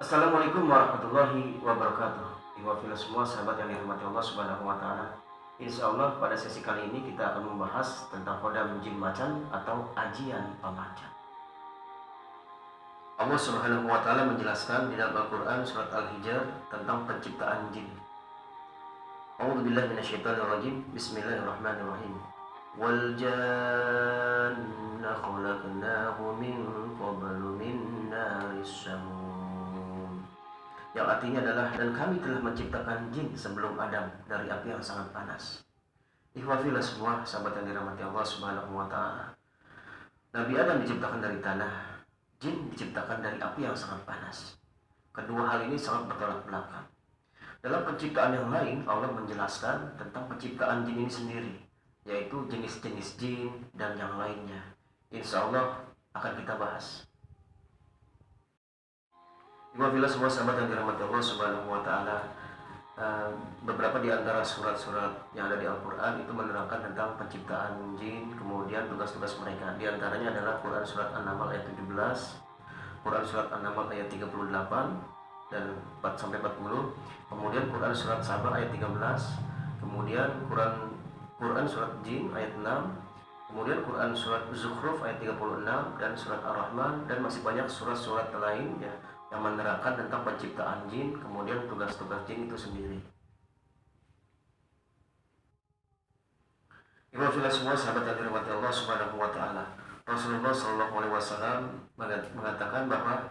Assalamualaikum warahmatullahi wabarakatuh. Iwafil semua sahabat yang dirahmati Allah Subhanahu wa taala. Insya Allah pada sesi kali ini kita akan membahas tentang kodam jin macan atau ajian pemacan. Allah Subhanahu wa taala menjelaskan di dalam Al-Qur'an surat Al-Hijr tentang penciptaan jin. A'udzubillahi minasyaitonirrajim. Bismillahirrahmanirrahim. Wal janna khalaqnahu min qablu min naris samum. Yang artinya adalah, dan kami telah menciptakan jin sebelum Adam dari api yang sangat panas. Ikhwafillah semua sahabat yang dirahmati Allah Subhanahu wa taala. Nabi Adam diciptakan dari tanah, jin diciptakan dari api yang sangat panas. Kedua hal ini sangat bertolak belakang. Dalam penciptaan yang lain, Allah menjelaskan tentang penciptaan jin ini sendiri, yaitu jenis-jenis jin dan yang lainnya. Insya Allah akan kita bahas. Bila semua sahabat yang dirahmati Allah Subhanahu wa taala, beberapa di antara surat-surat yang ada di Al-Qur'an itu menerangkan tentang penciptaan jin, kemudian tugas-tugas mereka. Di antaranya adalah Quran surat An-Naml ayat 17, Quran surat An-Naml ayat 38 dan 4 sampai 40, kemudian Quran surat Saba ayat 13, kemudian Quran surat Jin ayat 6, kemudian Quran surat Zukhruf ayat 36 dan surat Ar-Rahman, dan masih banyak surat-surat lain ya, yang menerangkan tentang penciptaan jin, kemudian tugas-tugas jin itu sendiri. Ikhwafillah semua sahabat yang dirahmati Allah Subhanahu wa taala. Rasulullah Shallallahu alaihi wasallam mengatakan bahwa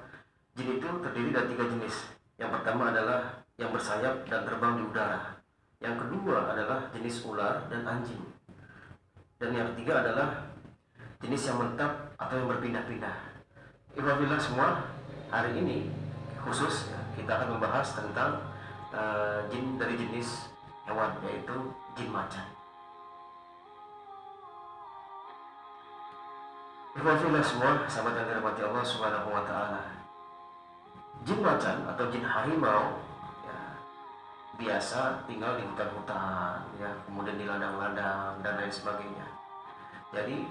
jin itu terdiri dari 3 jenis. Yang pertama adalah yang bersayap dan terbang di udara. Yang kedua adalah jenis ular dan anjing. Dan yang ketiga adalah jenis yang menetap atau yang berpindah-pindah. Ikhwafillah semua, hari ini khusus kita akan membahas tentang jin dari jenis hewan, yaitu jin macan. Ikhwafillah semua sahabat yang dirahmati Allah Subhanahu wa taala. Jin macan atau jin harimau ya, biasa tinggal di hutan-hutan ya, kemudian di ladang-ladang dan lain sebagainya. Jadi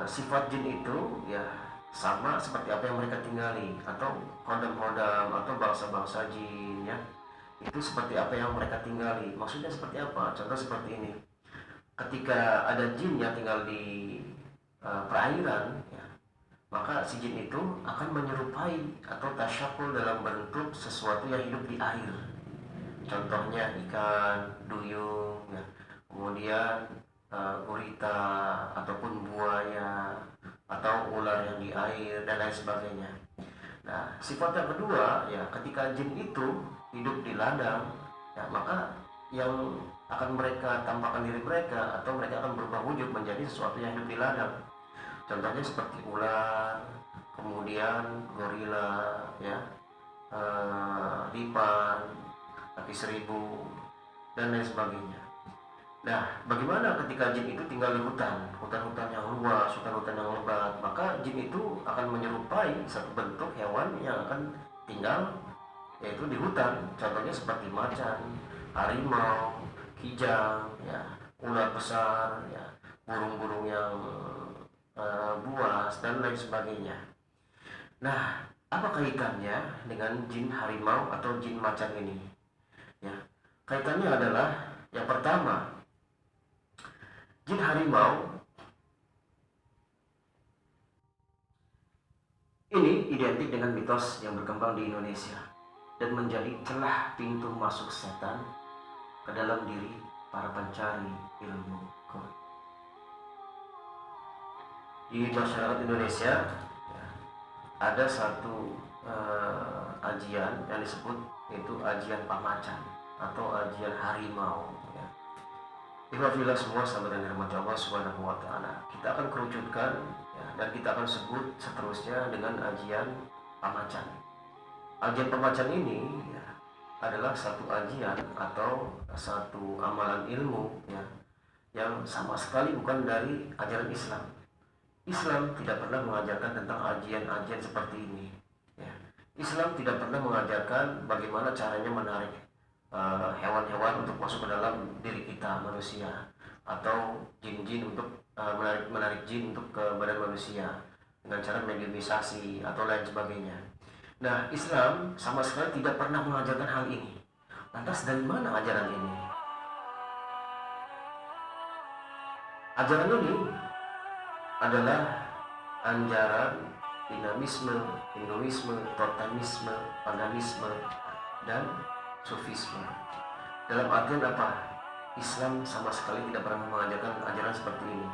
sifat jin itu ya sama seperti apa yang mereka tinggali, atau kodam-kodam atau bangsa-bangsa jin ya, itu seperti apa yang mereka tinggali. Maksudnya seperti apa? Contoh seperti ini, ketika ada jin yang tinggal di perairan ya, maka si jin itu akan menyerupai atau tasyakul dalam bentuk sesuatu yang hidup di air. Contohnya ikan, duyung ya, kemudian gurita ataupun buaya atau ular yang di air dan lain sebagainya. Nah, sifat yang kedua ya, ketika jin itu hidup di ladang ya, maka yang akan mereka tampakkan diri mereka atau mereka akan berubah wujud menjadi sesuatu yang hidup di ladang. Contohnya seperti ular, kemudian gorila ya, lipan, kaki seribu dan lain sebagainya. Nah, bagaimana ketika jin itu tinggal di hutan-hutan yang luas, hutan-hutan yang lebat, maka jin itu akan menyerupai satu bentuk hewan yang akan tinggal yaitu di hutan. Contohnya seperti macan, harimau, kijang, ya, ular besar, ya, burung-burung yang buas dan lain sebagainya. Nah, apa kaitannya dengan jin harimau atau jin macan ini? Ya, kaitannya adalah yang pertama, jin harimau ini identik dengan mitos yang berkembang di Indonesia dan menjadi celah pintu masuk setan ke dalam diri para pencari ilmu gaib. Di masyarakat Indonesia ya, ada satu ajian yang disebut yaitu ajian pamacan atau ajian harimau ya. Ikhwafillah semua sahabat yang dirahmati Allah Subhanahu wa taala, kita akan kerucutkan ya, dan kita akan sebut seterusnya dengan ajian pamacan. Ajian pamacan ini ya, adalah satu ajian atau satu amalan ilmu ya, yang sama sekali bukan dari ajaran Islam. Islam tidak pernah mengajarkan tentang ajian-ajian seperti ini ya. Islam tidak pernah mengajarkan bagaimana caranya menarik hewan-hewan untuk masuk ke dalam diri kita manusia, atau jin-jin untuk menarik jin untuk ke badan manusia dengan cara mediumisasi atau lain sebagainya. Nah, Islam sama sekali tidak pernah mengajarkan hal ini. Lantas dari mana ajaran ini? Ajaran ini adalah ajaran dinamisme, hinduisme, totemisme, paganisme, dan sufisme. Dalam artian apa? Islam sama sekali tidak pernah mengajarkan ajaran seperti ini.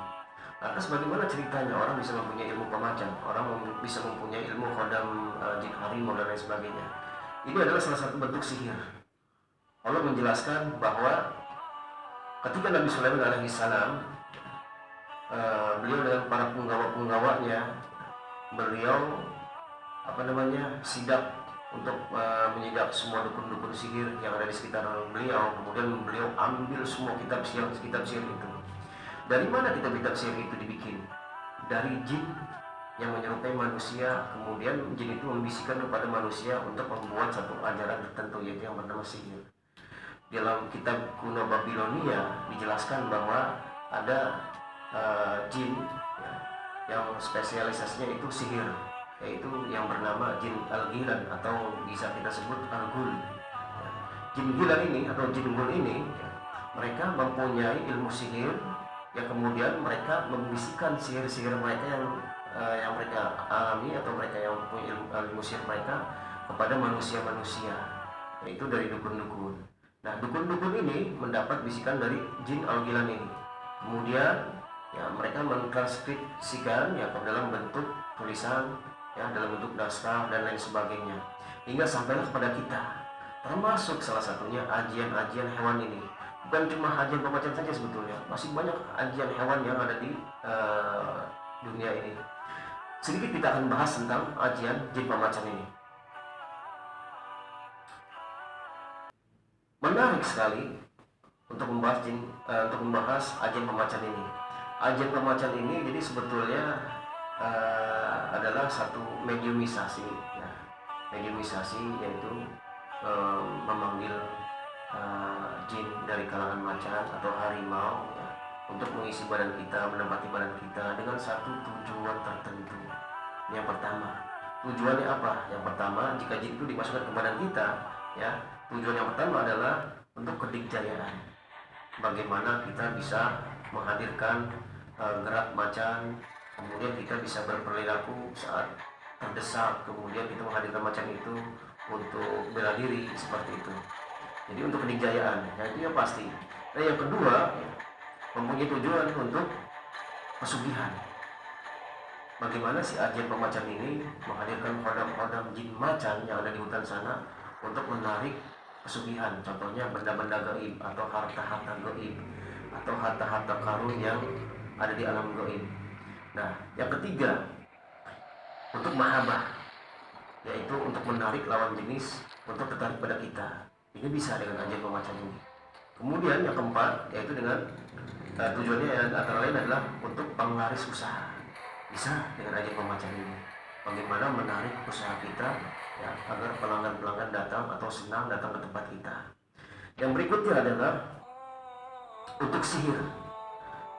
Lantas bagaimana ceritanya orang bisa mempunyai ilmu pemacan, orang bisa mempunyai ilmu khodam, jin harimau dan lain sebagainya? Ini adalah salah satu bentuk sihir. Allah menjelaskan bahwa ketika Nabi Sulaiman alaihissalam, beliau dengan para penggawa-penggawanya, beliau sidak untuk menyidak semua dukun-dukun sihir yang ada di sekitar beliau. Kemudian beliau ambil semua kitab sihir itu. Dari mana kitab sihir itu dibikin? Dari jin yang menyerupai manusia. Kemudian jin itu membisikkan kepada manusia untuk membuat satu ajaran tertentu, yaitu yang bernama sihir. Dalam kitab kuno Babilonia dijelaskan bahwa ada jin ya, yang spesialisasinya itu sihir, yaitu yang bernama jin al-Ghilan atau bisa kita sebut al-Ghul. Ya. Jin Ghilan ini atau jin Ghul ini ya, mereka mempunyai ilmu sihir yang kemudian mereka membisikkan sihir-sihir mereka yang mereka alami atau mereka yang punya ilmu sihir mereka kepada manusia-manusia, yaitu dari dukun-dukun. Nah, dukun-dukun ini mendapat bisikan dari jin al-Ghilan ini. Kemudian ya mereka mentranskripsikan ya ke dalam bentuk tulisan, ya dalam bentuk naskah dan lain sebagainya, hingga sampailah kepada kita, termasuk salah satunya ajian-ajian hewan ini. Bukan cuma ajian pemacan saja sebetulnya, masih banyak ajian hewan yang ada di dunia ini. Sedikit kita akan bahas tentang ajian jin pemacan ini. Menarik sekali untuk membahas ajian pemacan ini. Ajian pemacan ini jadi sebetulnya adalah satu mediumisasi, ya. Mediumisasi yaitu memanggil jin dari kalangan macan atau harimau ya, untuk mengisi badan kita, menempati badan kita dengan satu tujuan tertentu. Yang pertama, tujuannya apa? Yang pertama, jika jin itu dimasukkan ke badan kita, ya, tujuan yang pertama adalah untuk kedikjayaan. Bagaimana kita bisa menghadirkan gerak macan, kemudian kita bisa berperilaku saat terdesak, kemudian kita menghadirkan macan itu untuk bela diri seperti itu. Jadi untuk kedikjayaan, ya itu yang pasti. Nah yang kedua, ya, mempunyai tujuan untuk pesugihan. Bagaimana si ajian pemacan ini menghadirkan kodam-kodam jin macan yang ada di hutan sana untuk menarik pesugihan. Contohnya benda-benda gaib atau harta-harta gaib atau harta-harta karun yang ada di alam gaib. Nah yang ketiga, untuk mahabbah, yaitu untuk menarik lawan jenis untuk tertarik pada kita. Ini bisa dengan ajian pemacan ini. Kemudian yang keempat, yaitu dengan tujuannya yang antara lain adalah untuk penglaris usaha. Bisa dengan ajian pemacan ini. Bagaimana menarik usaha kita ya, agar pelanggan-pelanggan datang atau senang datang ke tempat kita. Yang berikutnya adalah untuk sihir,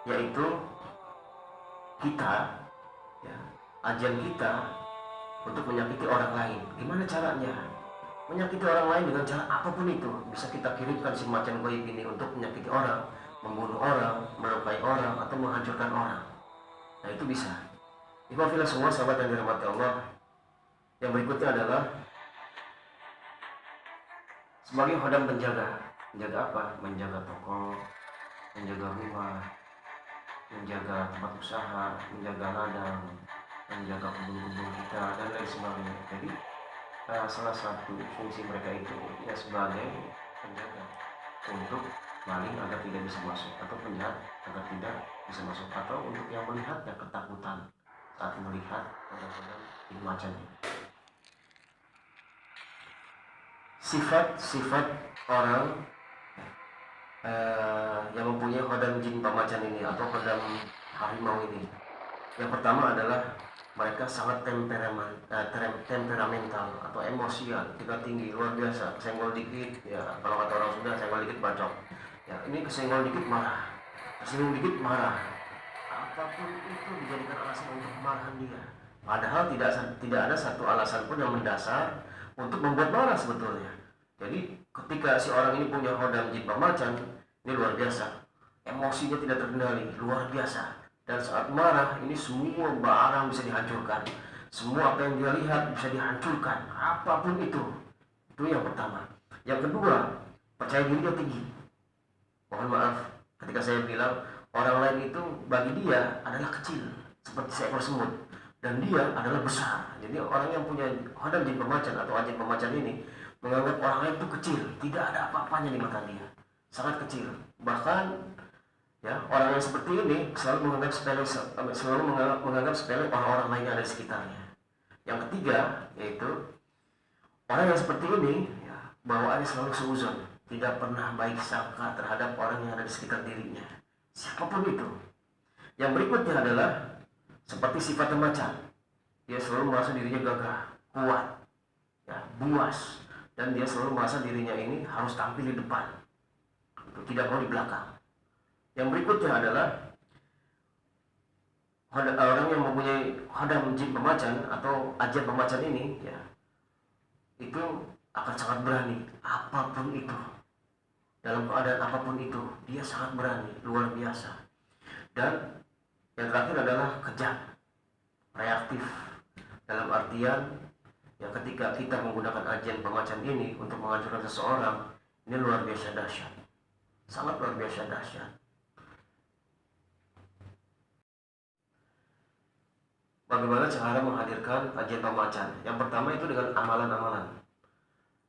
yaitu kita, ya, ajian kita untuk menyakiti orang lain. Gimana caranya? Menyakiti orang lain dengan cara apapun itu. Bisa kita kirimkan si macan gaib ini untuk menyakiti orang, membunuh orang, melukai orang, atau menghancurkan orang. Nah itu bisa. Ikhwafillah semua sahabat yang dirahmati Allah. Yang berikutnya adalah sebagai khodam penjaga. Menjaga apa? Menjaga toko, menjaga rumah, menjaga tempat usaha, menjaga ladang, menjaga kebun-kebun kita dan lain sebagainya. Jadi salah satu fungsi mereka itu ya sebagai penjaga untuk maling agar tidak bisa masuk, atau penjahat agar tidak bisa masuk, atau untuk yang melihatnya ketakutan saat melihat kodam-kodam jin macan ini. Sifat-sifat orang yang mempunyai khodam jin pemacan ini atau khodam harimau ini, yang pertama adalah mereka sangat temperamental atau emosial, tingkat tinggi, luar biasa. Senggol dikit, ya kalau kata orang Sunda, senggol dikit bacok. Ya ini kesenggol dikit marah, kesinggung dikit marah. Apapun itu dijadikan alasan untuk kemarahan dia. Padahal tidak ada satu alasan pun yang mendasar untuk membuat marah sebetulnya. Jadi ketika si orang ini punya hodam jin pemacan, ini luar biasa. Emosinya tidak terkendali, luar biasa. Dan saat marah, ini semua barang bisa dihancurkan. Semua apa yang dia lihat bisa dihancurkan, apapun itu. Itu yang pertama. Yang kedua, percaya dirinya tinggi. Mohon maaf, ketika saya bilang orang lain itu bagi dia adalah kecil, seperti seekor semut, dan dia adalah besar. Jadi orang yang punya hodam jin pemacan atau jin pemacan ini menganggap orang lain itu kecil, tidak ada apa-apanya di mata dia, sangat kecil. Bahkan ya, orang yang seperti ini selalu menganggap sepele orang-orang lain yang ada di sekitarnya. Yang ketiga yaitu orang yang seperti ini ya, bawaannya selalu seuzon, tidak pernah baik sangka terhadap orang yang ada di sekitar dirinya, siapapun itu. Yang berikutnya adalah seperti sifat macan, dia selalu merasa dirinya gagah, kuat, ya, buas, dan dia selalu merasa dirinya ini harus tampil di depan, tidak mau di belakang. Yang berikutnya adalah orang yang mempunyai hodam jin pemacan atau ajian pemacan ini ya, itu akan sangat berani apapun itu, dalam keadaan apapun itu dia sangat berani, luar biasa. Dan yang terakhir adalah kejam, reaktif, dalam artian yang ketika kita menggunakan ajian pemacan ini untuk menghancurkan seseorang, ini luar biasa dahsyat, sangat luar biasa dahsyat. Bagaimana cara menghadirkan ajian pemacan? Yang pertama itu dengan amalan-amalan.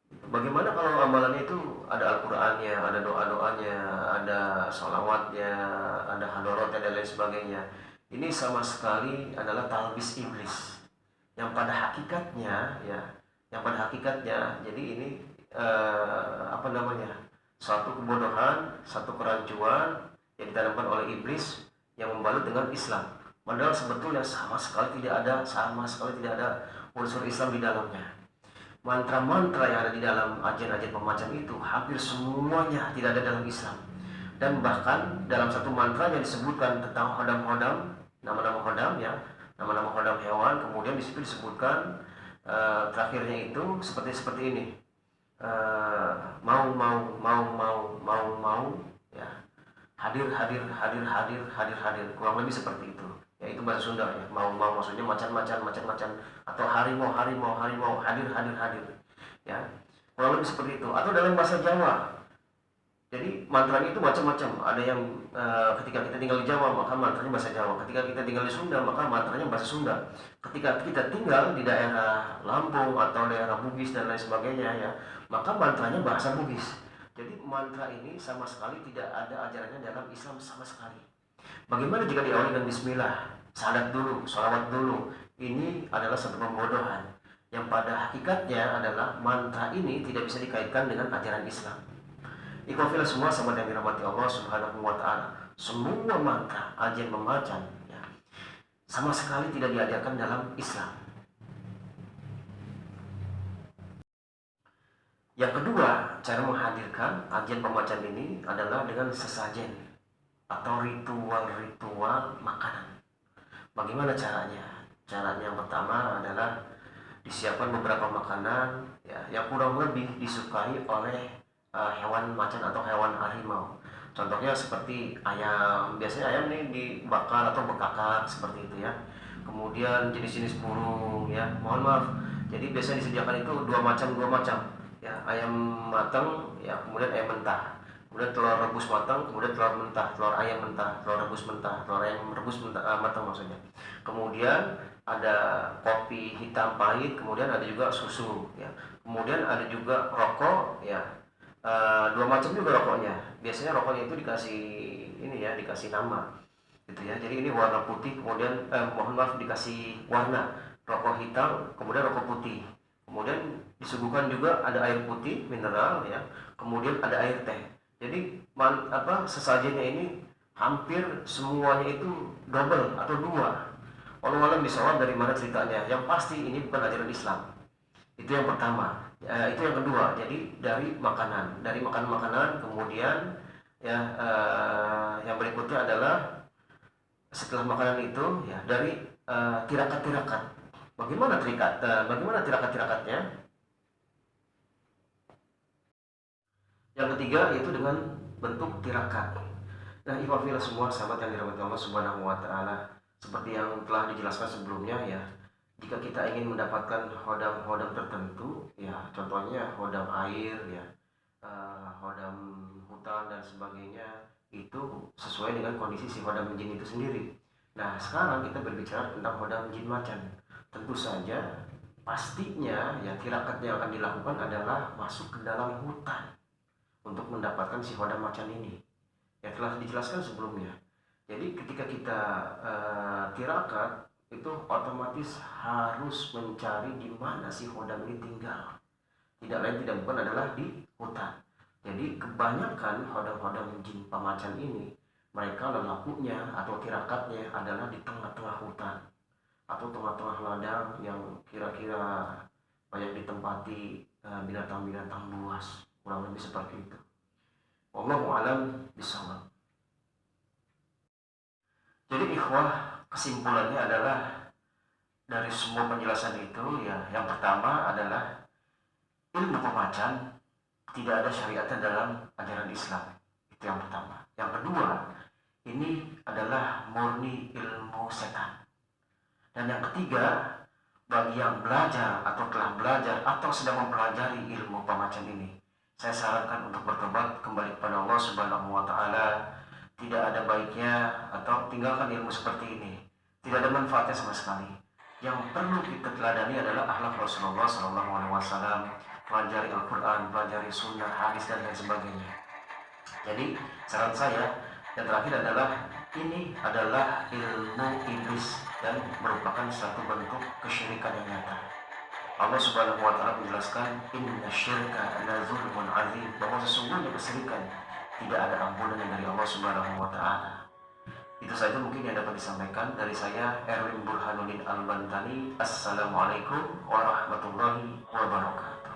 Bagaimana kalau amalannya itu ada Al-Qur'annya, ada doa-doanya, ada sholawatnya, ada hadorotnya dan lain sebagainya. Ini sama sekali adalah talbis iblis. Yang pada hakikatnya ya, jadi ini suatu kebodohan, satu kerancuan yang ditanamkan oleh iblis yang membalut dengan Islam. Padahal sebetulnya sama sekali tidak ada unsur Islam di dalamnya. Mantra-mantra yang ada di dalam ajian-ajian pemacan itu hampir semuanya tidak ada dalam Islam. Dan bahkan dalam satu mantra yang disebutkan tentang hodam-hodam, nama-nama hodam ya, nama-nama hodam hewan, kemudian di situ disebutkan terakhirnya itu seperti ini. Mau ya. Hadir, kurang lebih seperti itu. Ya, itu bahasa Sunda ya. Mau maksudnya macan atau harimau, hadir. Ya. Kurang lebih seperti itu. Atau dalam bahasa Jawa. Jadi mantranya itu macam-macam. Ada yang ketika kita tinggal di Jawa maka mantranya bahasa Jawa. Ketika kita tinggal di Sunda maka mantranya bahasa Sunda. Ketika kita tinggal di daerah Lampung atau daerah Bugis dan lain sebagainya ya, maka mantranya bahasa Bugis. Jadi mantra ini sama sekali tidak ada ajarannya dalam Islam sama sekali. Bagaimana jika diawali dengan bismillah, salat dulu, sholawat dulu? Ini adalah satu pembodohan yang pada hakikatnya adalah mantra ini tidak bisa dikaitkan dengan ajaran Islam. Ikhwafillah semua sama yang dirahmati Allah Subhanahu wa taala. Semua mantra, ajian pemacan ya, sama sekali tidak diajarkan dalam Islam. Yang kedua, cara menghadirkan ajian pemacan ini adalah dengan sesajen atau ritual makanan. Bagaimana caranya? Caranya yang pertama adalah disiapkan beberapa makanan ya, yang kurang lebih disukai oleh hewan macan atau hewan harimau. Contohnya seperti ayam. Biasanya ayam nih dibakar atau bekakak seperti itu ya. Kemudian jenis-jenis burung ya. Mohon maaf. Jadi biasanya disediakan itu dua macam ya, ayam matang ya, kemudian ayam mentah. Kemudian telur rebus matang, kemudian telur mentah, telur ayam mentah, telur rebus mentah, telur ayam rebus matang maksudnya. Kemudian ada kopi hitam pahit, kemudian ada juga susu ya. Kemudian ada juga rokok ya. Dua macam juga rokoknya. Biasanya rokoknya itu dikasih nama gitu ya. Jadi ini warna putih, kemudian mohon maaf dikasih warna rokok hitam, kemudian rokok putih. Kemudian disuguhkan juga ada air putih mineral ya. Kemudian ada air teh. Jadi sesajennya ini hampir semuanya itu double atau dua. Wallahu a'lam bishawab dari mana ceritanya. Yang pasti ini bukan ajaran Islam. Itu yang pertama. Itu yang kedua. Jadi dari makanan, kemudian ya yang berikutnya adalah setelah makanan itu ya dari tirakat-tirakat. Bagaimana tirakat-tirakatnya? Yang ketiga yaitu dengan bentuk tirakat. Nah, ikhwafillah semua sahabat yang dirahmati Allah Subhanahu wa taala, seperti yang telah dijelaskan sebelumnya ya, jika kita ingin mendapatkan hodam-hodam tertentu ya, contohnya hodam air ya, hodam hutan dan sebagainya, itu sesuai dengan kondisi si hodam jin itu sendiri. Nah, sekarang kita berbicara tentang hodam jin macan. Tentu saja pastinya ya tirakat yang akan dilakukan adalah masuk ke dalam hutan untuk mendapatkan si hodam macan ini. Ya telah dijelaskan sebelumnya. Jadi ketika kita tirakat itu otomatis harus mencari di mana si hodam ini tinggal. Tidak lain tidak bukan adalah di hutan. Jadi kebanyakan hodam-hodam jin pemacan ini mereka lelakunya atau tirakatnya adalah di tengah-tengah hutan atau tengah-tengah ladang yang kira-kira banyak ditempati binatang-binatang buas, kurang lebih seperti itu. Wallahu a'lam bishawab. Jadi ikhwah, kesimpulannya adalah dari semua penjelasan itu ya, yang pertama adalah ilmu pemacan tidak ada syariatnya dalam ajaran Islam. Itu yang pertama. Yang kedua, ini adalah murni ilmu setan. Dan yang ketiga, bagi yang belajar atau telah belajar atau sedang mempelajari ilmu pemacan ini, saya sarankan untuk bertobat kembali kepada Allah Subhanahu wa taala. Tidak ada baiknya atau tinggalkan ilmu seperti ini. Tidak ada manfaatnya sama sekali. Yang perlu kita teladani adalah akhlak Rasulullah SAW, pelajari Al-Quran, pelajari Sunnah, hadis dan lain sebagainya. Jadi saran saya yang terakhir adalah ini adalah ilmu iblis dan merupakan satu bentuk kesyirikan yang nyata. Allah Subhanahu wa taala menjelaskan inna syirka la zulmun azim, bahwa sesungguhnya kesyirikan tidak ada ampunan dari Allah Subhanahu wa taala. Itu saja mungkin yang dapat disampaikan dari saya, Erwin Burhanuddin Al-Bantani. Assalamualaikum warahmatullahi wabarakatuh.